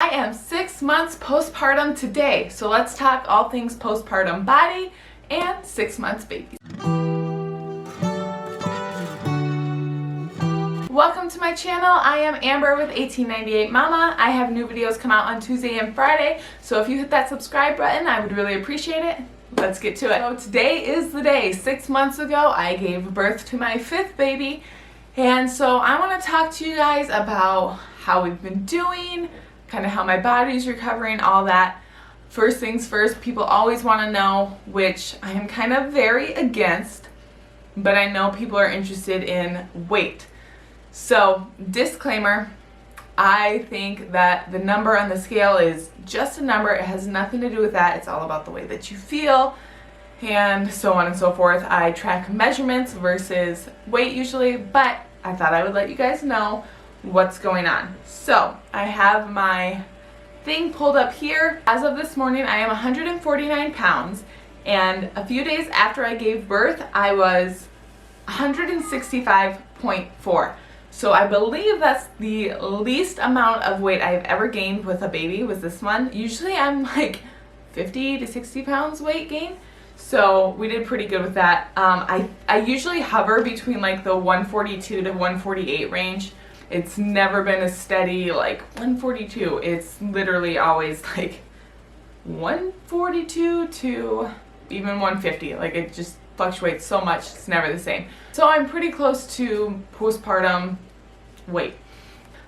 I am 6 months postpartum today, so let's talk all things postpartum body and 6 months babies. Welcome to my channel. I am Amber with 1898 Mama. I have new videos come out on Tuesday and Friday, so if you hit that subscribe button, I would really appreciate it. Let's get to it. So today is the day. 6 months ago, I gave birth to my 5th baby, and so I want to talk to you guys about how we've been doing, kind of how my body's recovering, all that. First things first, people always want to know, which I am kind of very against, but I know people are interested in weight. So, disclaimer, I think that the number on the scale is just a number. It has nothing to do with that. It's all about the way that you feel and so on and so forth. I track measurements versus weight usually, but I thought I would let you guys know what's going on. So, I have my thing pulled up here. As of this morning, I am 149 pounds, and a few days after I gave birth, I was 165.4. So I believe that's the least amount of weight I've ever gained with a baby, was this one. Usually I'm like 50 to 60 pounds weight gain. So we did pretty good with that. I usually hover between like the 142 to 148 range. It's never been a steady like 142. It's literally always like 142 to even 150. Like it just fluctuates so much. It's never the same. So I'm pretty close to postpartum weight.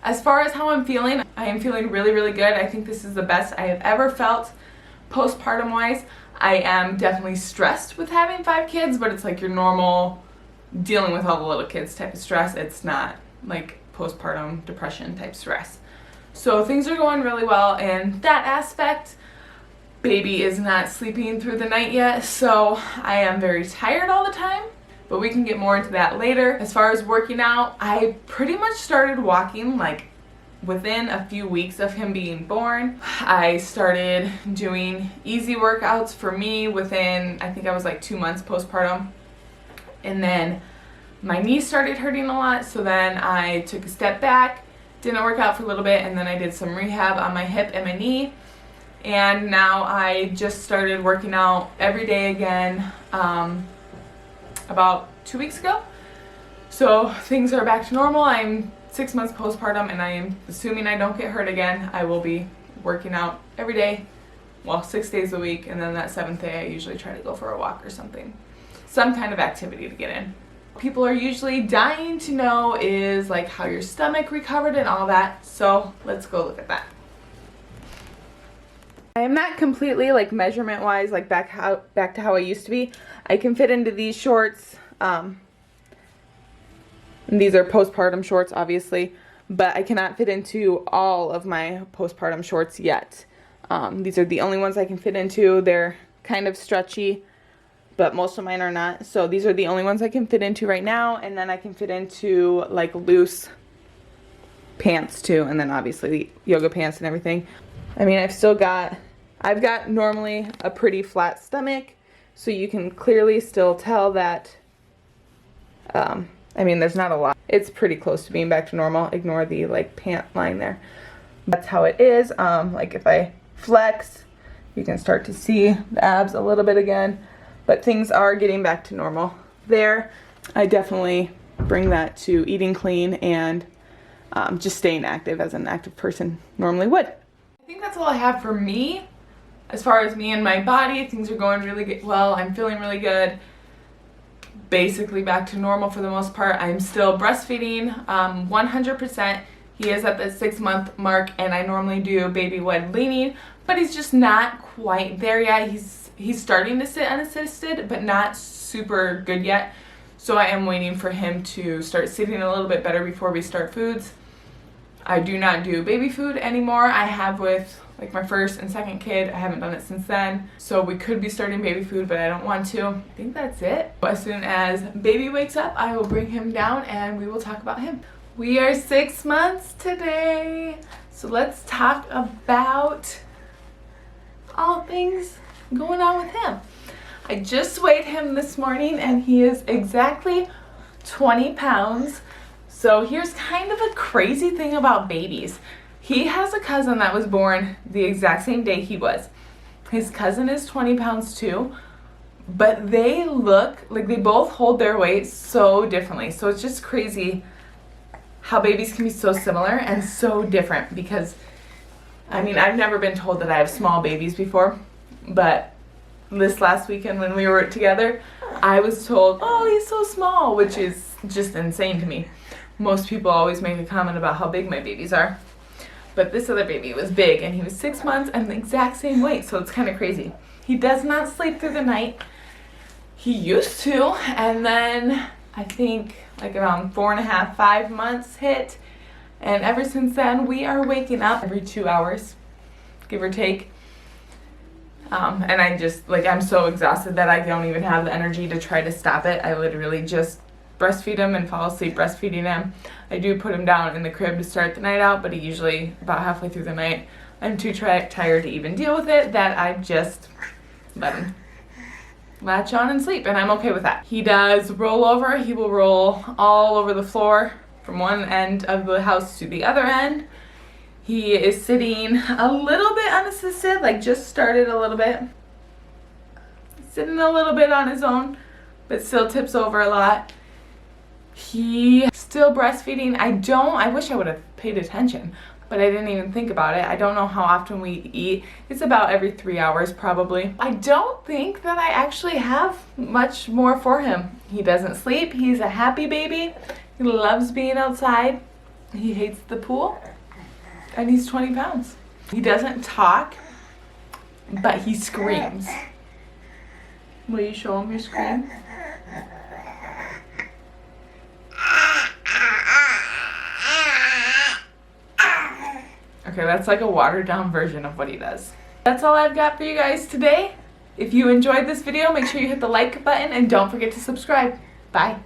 As far as how I'm feeling, I am feeling really, really good. I think this is the best I have ever felt postpartum wise. I am definitely stressed with having 5 kids, but it's like your normal dealing with all the little kids type of stress. It's not like postpartum depression type stress. So things are going really well in that aspect. Baby is not sleeping through the night yet, so I am very tired all the time, but we can get more into that later. As far as working out, I pretty much started walking like within a few weeks of him being born. I started doing easy workouts for me within, I think I was like 2 months postpartum, and then my knee started hurting a lot, so then I took a step back, didn't work out for a little bit, and then I did some rehab on my hip and my knee. And now I just started working out every day again about 2 weeks ago. So things are back to normal. I'm 6 months postpartum, and I am assuming I don't get hurt again. I will be working out every day, well, 6 days a week, and then that 7th day I usually try to go for a walk or something. Some kind of activity to get in. People are usually dying to know is like how your stomach recovered and all that. So let's go look at that. I am not completely like measurement wise like back to how I used to be. I can fit into these shorts. These are postpartum shorts obviously, but I cannot fit into all of my postpartum shorts yet. These are the only ones I can fit into. They're kind of stretchy, but most of mine are not. So these are the only ones I can fit into right now, and then I can fit into like loose pants too, and then obviously yoga pants and everything. I mean, I've got normally a pretty flat stomach, so you can clearly still tell that, I mean, there's not a lot. It's pretty close to being back to normal. Ignore the like pant line there. That's how it is. Like if I flex, you can start to see the abs a little bit again, but things are getting back to normal there. I definitely bring that to eating clean and just staying active as an active person normally would. I think that's all I have for me. As far as me and my body, things are going really good. Well, I'm feeling really good. Basically back to normal for the most part. I'm still breastfeeding 100%. He is at the 6-month mark, and I normally do baby-led weaning, but he's just not quite there yet. He's starting to sit unassisted, but not super good yet. So I am waiting for him to start sitting a little bit better before we start foods. I do not do baby food anymore. I have with like my first and second kid. I haven't done it since then. So we could be starting baby food, but I don't want to. I think that's it. As soon as baby wakes up, I will bring him down and we will talk about him. We are 6 months today. So let's talk about all things going on with him. I just weighed him this morning and he is exactly 20 pounds. So here's kind of a crazy thing about babies. He has a cousin that was born the exact same day he was. His cousin is 20 pounds too, but they look like they both hold their weight so differently. So it's just crazy how babies can be so similar and so different, because I mean, I've never been told that I have small babies before, but this last weekend when we were together, I was told, oh, he's so small, which is just insane to me. Most people always make a comment about how big my babies are. But this other baby was big, and he was 6 months and the exact same weight, so it's kind of crazy. He does not sleep through the night. He used to, and then I think like around 4.5, 5 months hit, and ever since then we are waking up every 2 hours, give or take. And I just, like, I'm so exhausted that I don't even have the energy to try to stop it. I literally just breastfeed him and fall asleep breastfeeding him. I do put him down in the crib to start the night out, but he usually, about halfway through the night, I'm too tired to even deal with it, that I just let him latch on and sleep, and I'm okay with that. He does roll over. He will roll all over the floor from one end of the house to the other end. He is sitting a little bit unassisted, like just started a little bit. Sitting a little bit on his own, but still tips over a lot. He still breastfeeding. I wish I would have paid attention, but I didn't even think about it. I don't know how often we eat. It's about every 3 hours probably. I don't think that I actually have much more for him. He doesn't sleep. He's a happy baby. He loves being outside. He hates the pool. And he's 20 pounds. He doesn't talk, but he screams. Will you show him your scream? Okay, that's like a watered down version of what he does. That's all I've got for you guys today. If you enjoyed this video, make sure you hit the like button and don't forget to subscribe. Bye.